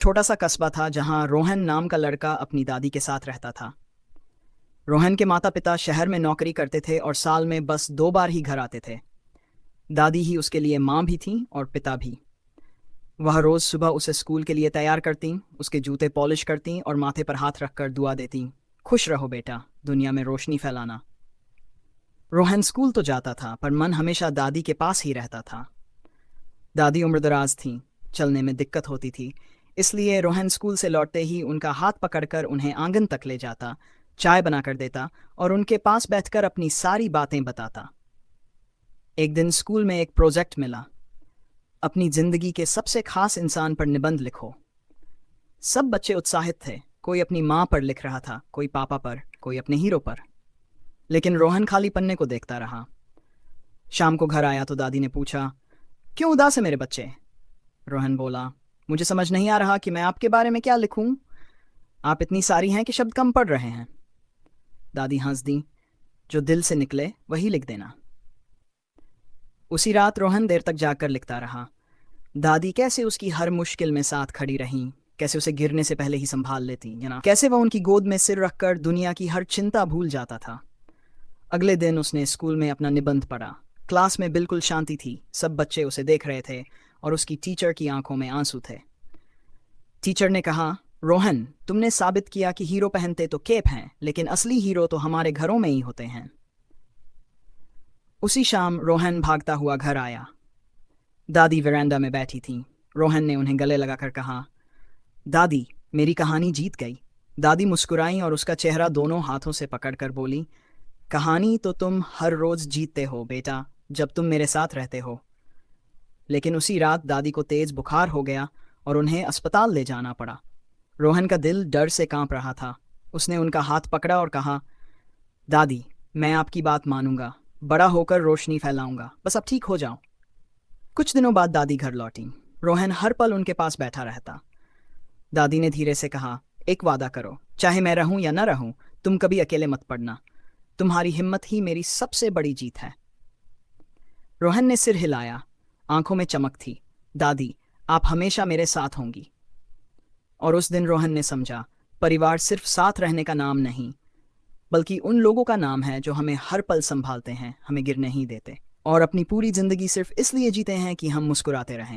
छोटा सा कस्बा था जहां रोहन नाम का लड़का अपनी दादी के साथ रहता था। रोहन के माता पिता शहर में नौकरी करते थे और साल में बस 2 बार ही घर आते थे। दादी ही उसके लिए माँ भी थीं और पिता भी। वह रोज सुबह उसे स्कूल के लिए तैयार करतीं, उसके जूते पॉलिश करतीं और माथे पर हाथ रखकर दुआ देतीं, खुश रहो बेटा, दुनिया में रोशनी फैलाना। रोहन स्कूल तो जाता था पर मन हमेशा दादी के पास ही रहता था। दादी उम्रदराज थीं, चलने में दिक्कत होती थी, इसलिए रोहन स्कूल से लौटते ही उनका हाथ पकड़कर उन्हें आंगन तक ले जाता, चाय बनाकर देता और उनके पास बैठकर अपनी सारी बातें बताता। एक दिन स्कूल में एक प्रोजेक्ट मिला, अपनी जिंदगी के सबसे खास इंसान पर निबंध लिखो। सब बच्चे उत्साहित थे, कोई अपनी माँ पर लिख रहा था, कोई पापा पर, कोई अपने हीरो पर। लेकिन रोहन खाली पन्ने को देखता रहा। शाम को घर आया तो दादी ने पूछा, क्यों उदास है मेरे बच्चे? रोहन बोला, मुझे समझ नहीं आ रहा कि मैं आपके बारे में क्या लिखूं। आप इतनी सारी हैं कि शब्द कम पड़ रहे हैं। दादी हंस दी, जो दिल से निकले वही लिख देना। उसी रात रोहन देर तक जागकर लिखता रहा। दादी कैसे उसकी हर मुश्किल में साथ खड़ी रहीं, कैसे उसे गिरने से पहले ही संभाल लेती, कैसे वह उनकी गोद में सिर रखकर दुनिया की हर चिंता भूल जाता था। अगले दिन उसने स्कूल में अपना निबंध पढ़ा। क्लास में बिल्कुल शांति थी, सब बच्चे उसे देख रहे थे और उसकी टीचर की आंखों में आंसू थे। टीचर ने कहा, रोहन, तुमने साबित किया कि हीरो पहनते तो केप हैं, लेकिन असली हीरो तो हमारे घरों में ही होते हैं। उसी शाम रोहन भागता हुआ घर आया। दादी वरांडा में बैठी थीं। रोहन ने उन्हें गले लगाकर कहा, दादी, मेरी कहानी जीत गई। दादी मुस्कुराईं और उसका चेहरा दोनों हाथों से पकड़कर बोली, कहानी तो तुम हर रोज जीतते हो बेटा, जब तुम मेरे साथ रहते हो। लेकिन उसी रात दादी को तेज बुखार हो गया और उन्हें अस्पताल ले जाना पड़ा। रोहन का दिल डर से कांप रहा था। उसने उनका हाथ पकड़ा और कहा, दादी, मैं आपकी बात मानूंगा, बड़ा होकर रोशनी फैलाऊंगा, बस अब ठीक हो जाओ। कुछ दिनों बाद दादी घर लौटी। रोहन हर पल उनके पास बैठा रहता। दादी ने धीरे से कहा, एक वादा करो, चाहे मैं रहूं या न रहूं, तुम कभी अकेले मत पड़ना। तुम्हारी हिम्मत ही मेरी सबसे बड़ी जीत है। रोहन ने सिर हिलाया, आंखों में चमक थी। दादी, आप हमेशा मेरे साथ होंगी। और उस दिन रोहन ने समझा, परिवार सिर्फ साथ रहने का नाम नहीं, बल्कि उन लोगों का नाम है जो हमें हर पल संभालते हैं, हमें गिरने नहीं देते और अपनी पूरी जिंदगी सिर्फ इसलिए जीते हैं कि हम मुस्कुराते रहें।